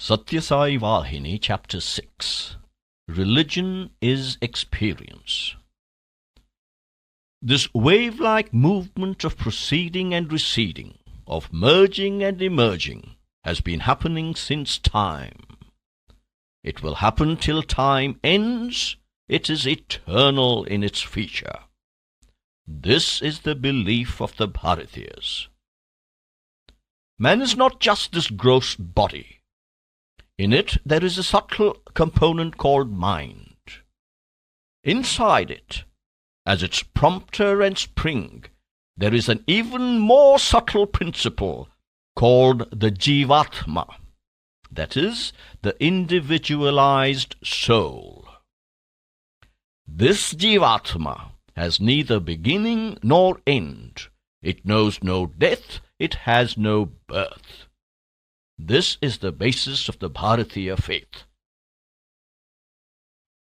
Satya Sai Vahini, Chapter 6. Religion is Experience. This wave-like movement of proceeding and receding, of merging and emerging, has been happening since time. It will happen till time ends. It is eternal in its feature. This is the belief of the Bharatiyas. Man is not just this gross body. In it there is a subtle component called mind. Inside it, as its prompter and spring, there is an even more subtle principle called the Jivatma, that is, the individualized soul. This Jivatma has neither beginning nor end. It knows no death, it has no birth. This is the basis of the Bharatiya faith.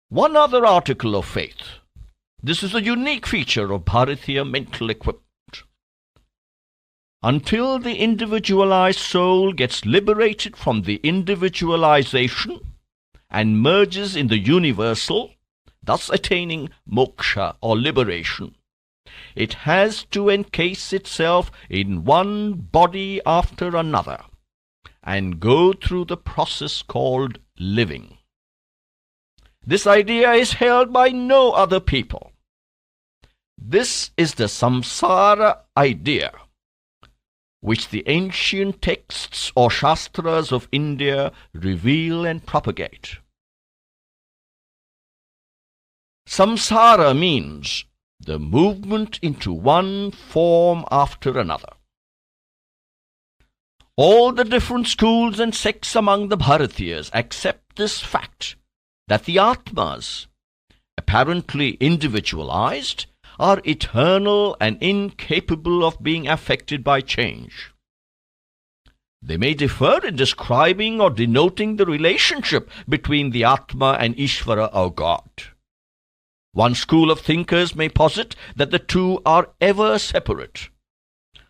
One other article of faith. This is a unique feature of Bharatiya mental equipment. Until the individualized soul gets liberated from the individualization and merges in the universal, thus attaining moksha or liberation, it has to encase itself in one body after another and go through the process called living. This idea is held by no other people. This is the samsara idea, which the ancient texts or shastras of India reveal and propagate. Samsara means the movement into one form after another. All the different schools and sects among the Bharatiyas accept this fact that the Atmas, apparently individualized, are eternal and incapable of being affected by change. They may differ in describing or denoting the relationship between the Atma and Ishvara or God. One school of thinkers may posit that the two are ever separate.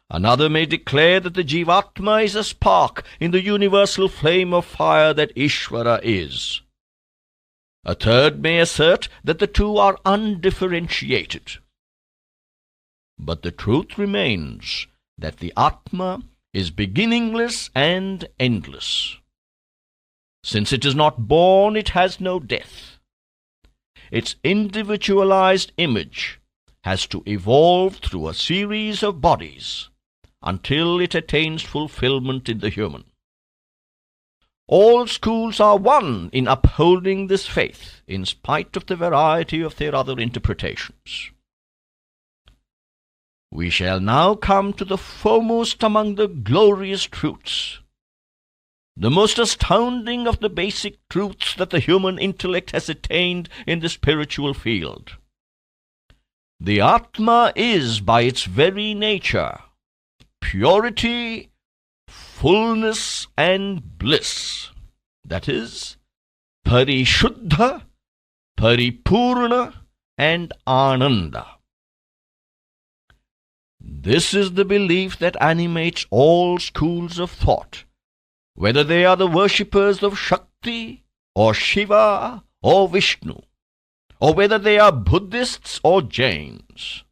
Another may declare that the Jivatma is a spark in the universal flame of fire that Ishvara is. A third may assert that the two are undifferentiated. But the truth remains that the Atma is beginningless and endless. Since it is not born, it has no death. Its individualized image has to evolve through a series of bodies until it attains fulfillment in the human. All schools are one in upholding this faith, in spite of the variety of their other interpretations. We shall now come to the foremost among the glorious truths, the most astounding of the basic truths that the human intellect has attained in the spiritual field. The Atma is, by its very nature, purity, fullness, and bliss. That is, Parishuddha, Paripurna, and Ananda. This is the belief that animates all schools of thought, whether they are the worshippers of Shakti, or Shiva, or Vishnu, or whether they are Buddhists or Jains.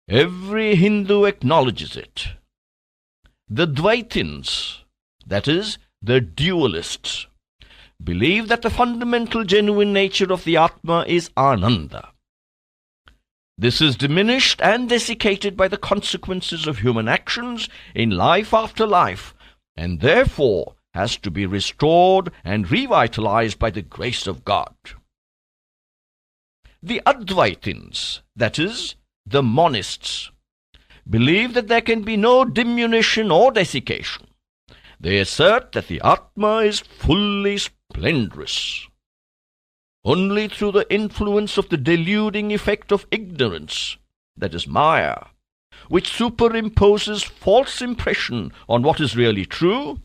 Every Hindu acknowledges it. The Dvaitins, that is, the dualists, believe that the fundamental genuine nature of the Atma is Ananda. This is diminished and desiccated by the consequences of human actions in life after life, and therefore has to be restored and revitalized by the grace of God. The Advaitins, that is, the monists, believe that there can be no diminution or desiccation. They assert that the Atma is fully splendorous. Only through the influence of the deluding effect of ignorance, that is Maya, which superimposes false impression on what is really true,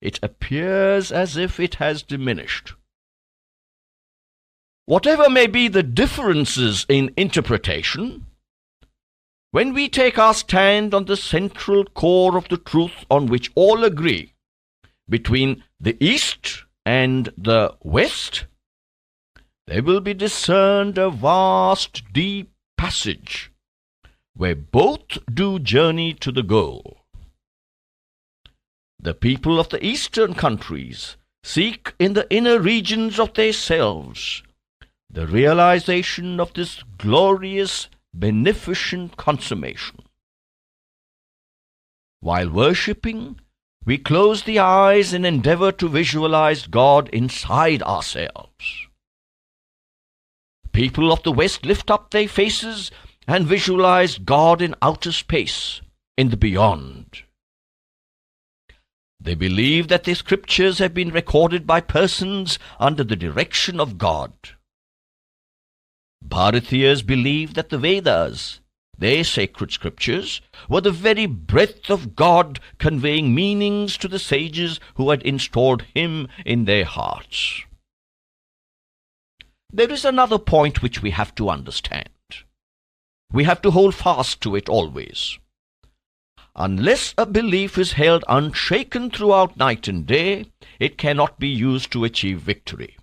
it appears as if it has diminished. Whatever may be the differences in interpretation, when we take our stand on the central core of the truth on which all agree, between the East and the West, there will be discerned a vast, deep passage where both do journey to the goal. The people of the eastern countries seek in the inner regions of themselves the realization of this glorious, beneficent consummation. While worshipping, we close the eyes and endeavor to visualize God inside ourselves. People of the West lift up their faces and visualize God in outer space, in the beyond. They believe that the scriptures have been recorded by persons under the direction of God. Bharatiyas believe that the Vedas, their sacred scriptures, were the very breath of God, conveying meanings to the sages who had installed Him in their hearts. There is another point which we have to understand. We have to hold fast to it always. Unless a belief is held unshaken throughout night and day, it cannot be used to achieve victory.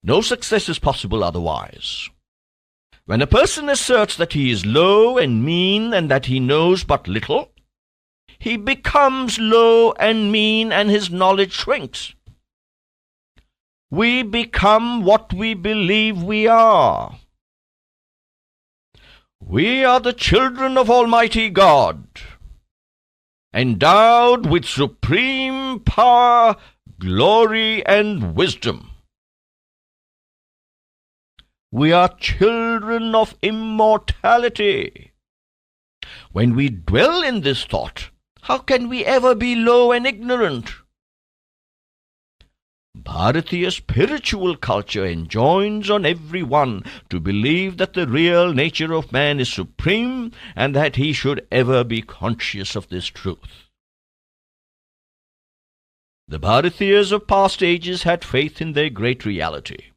No success is possible otherwise. When a person asserts that he is low and mean and that he knows but little, he becomes low and mean and his knowledge shrinks. We become what we believe we are. We are the children of Almighty God, endowed with supreme power, glory, and wisdom. We are children of immortality. When we dwell in this thought, how can we ever be low and ignorant? Bharatiya spiritual culture enjoins on everyone to believe that the real nature of man is supreme and that he should ever be conscious of this truth. The Bharatiyas of past ages had faith in their great reality.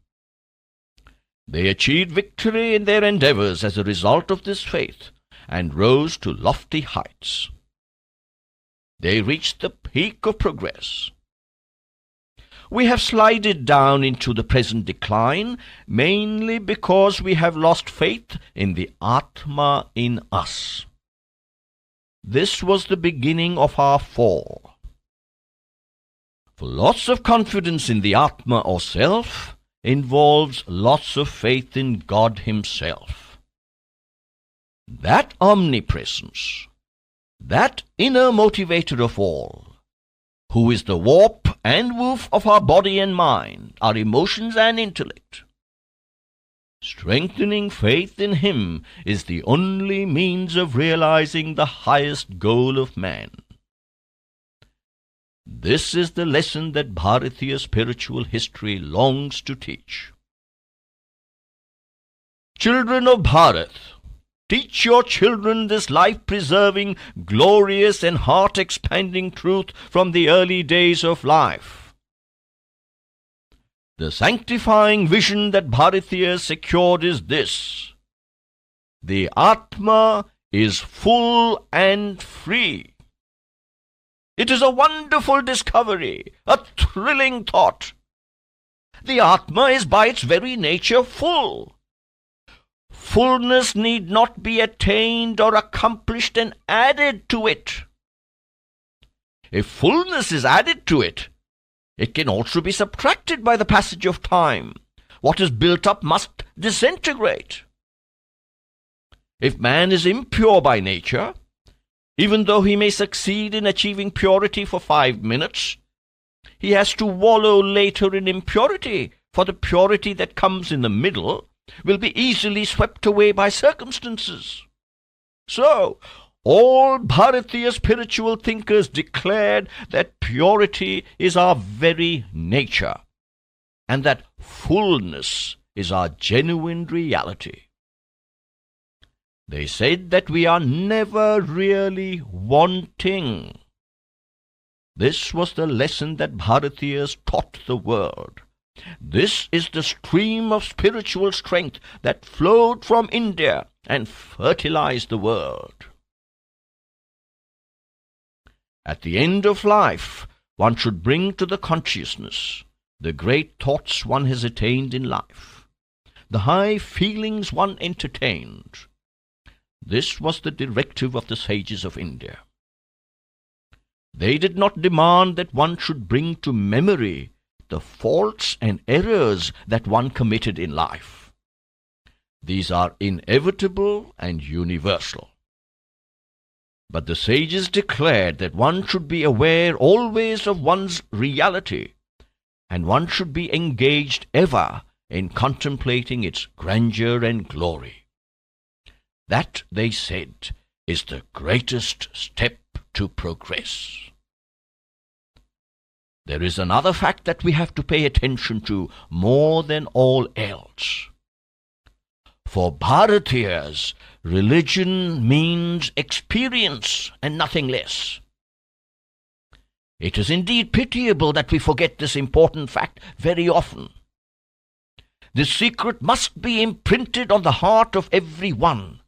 They achieved victory in their endeavors as a result of this faith and rose to lofty heights. They reached the peak of progress. We have slided down into the present decline mainly because we have lost faith in the Atma in us. This was the beginning of our fall. For lots of confidence in the Atma or self involves lots of faith in God Himself. That omnipresence, that inner motivator of all, who is the warp and woof of our body and mind, our emotions and intellect. Strengthening faith in Him is the only means of realizing the highest goal of man. This is the lesson that Bharatiya spiritual history longs to teach. Children of Bharat, teach your children this life-preserving, glorious and heart-expanding truth from the early days of life. The sanctifying vision that Bharatiya secured is this: the Atma is full and free. It is a wonderful discovery, a thrilling thought. The Atma is by its very nature full. Fullness need not be attained or accomplished and added to it. If fullness is added to it, it can also be subtracted by the passage of time. What is built up must disintegrate. If man is impure by nature, even though he may succeed in achieving purity for 5 minutes, he has to wallow later in impurity, for the purity that comes in the middle will be easily swept away by circumstances. So, all Bharatiya spiritual thinkers declared that purity is our very nature, and that fullness is our genuine reality. They said that we are never really wanting. This was the lesson that Bharatiyas taught the world. This is the stream of spiritual strength that flowed from India and fertilized the world. At the end of life, one should bring to the consciousness the great thoughts one has attained in life, the high feelings one entertained. This was the directive of the sages of India. They did not demand that one should bring to memory the faults and errors that one committed in life. These are inevitable and universal. But the sages declared that one should be aware always of one's reality, and one should be engaged ever in contemplating its grandeur and glory. That, they said, is the greatest step to progress. There is another fact that we have to pay attention to more than all else. For Bharatiyas, religion means experience and nothing less. It is indeed pitiable that we forget this important fact very often. This secret must be imprinted on the heart of every one.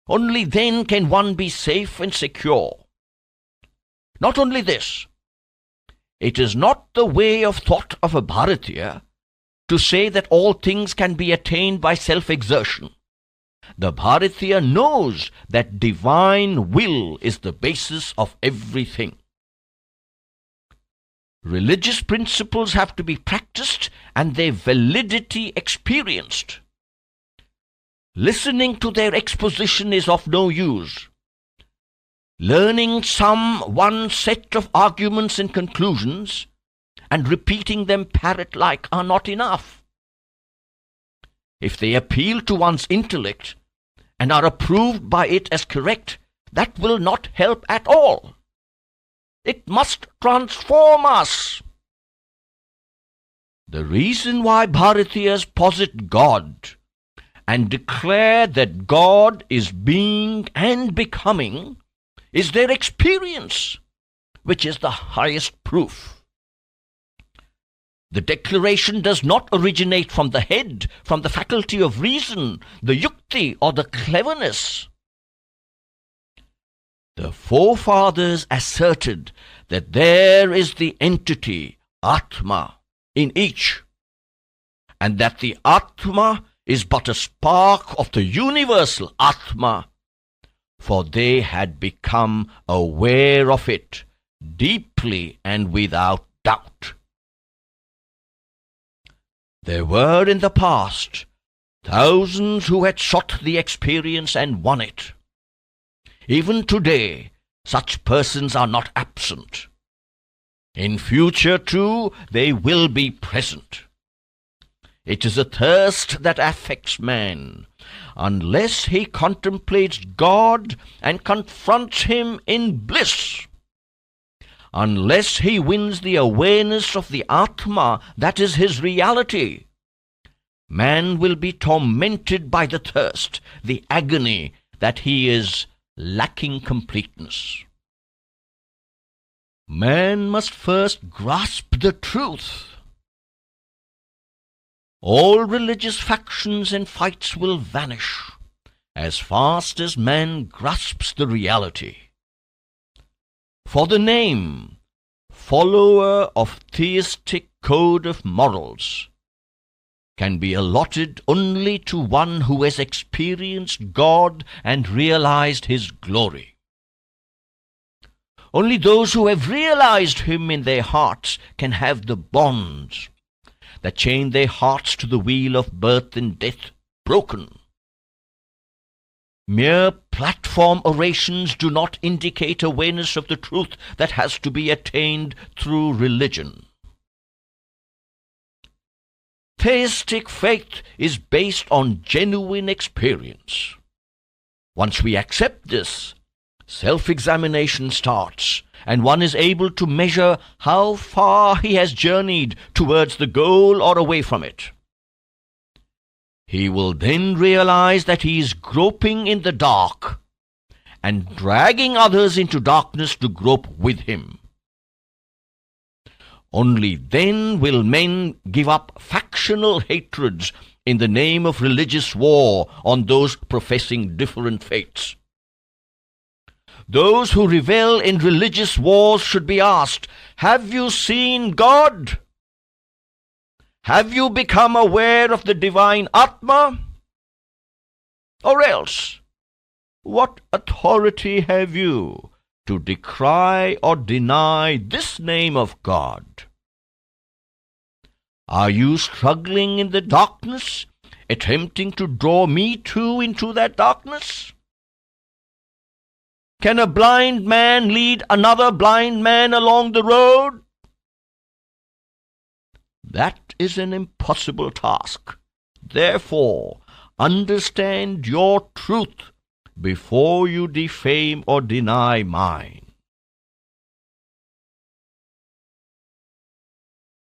Only then can one be safe and secure. Not only this, it is not the way of thought of a Bharatiya to say that all things can be attained by self-exertion. The Bharatiya knows that divine will is the basis of everything. Religious principles have to be practiced and their validity experienced. Listening to their exposition is of no use. Learning one set of arguments and conclusions and repeating them parrot-like are not enough. If they appeal to one's intellect and are approved by it as correct, that will not help at all. It must transform us. The reason why Bharatiyas posit God and declare that God is being and becoming is their experience, which is the highest proof. The declaration does not originate from the head, from the faculty of reason, the yukti or the cleverness. The forefathers asserted that there is the entity, Atma, in each, and that the Atma is but a spark of the universal Atma, for they had become aware of it deeply and without doubt. There were in the past thousands who had sought the experience and won it. Even today, such persons are not absent. In future, too, they will be present. It is a thirst that affects man. Unless he contemplates God and confronts him in bliss, unless he wins the awareness of the Atma that is his reality, man will be tormented by the thirst, the agony that he is lacking completeness. Man must first grasp the truth. All religious factions and fights will vanish as fast as man grasps the reality. For the name, follower of theistic code of morals, can be allotted only to one who has experienced God and realized His glory. Only those who have realized Him in their hearts can have the bonds that chain their hearts to the wheel of birth and death broken. Mere platform orations do not indicate awareness of the truth that has to be attained through religion. Theistic faith is based on genuine experience. Once we accept this, self-examination starts, and one is able to measure how far he has journeyed towards the goal or away from it. He will then realize that he is groping in the dark and dragging others into darkness to grope with him. Only then will men give up factional hatreds in the name of religious war on those professing different faiths. Those who revel in religious wars should be asked, have you seen God? Have you become aware of the divine Atma? Or else, what authority have you to decry or deny this name of God? Are you struggling in the darkness, attempting to draw me too into that darkness? Can a blind man lead another blind man along the road? That is an impossible task. Therefore, understand your truth before you defame or deny mine.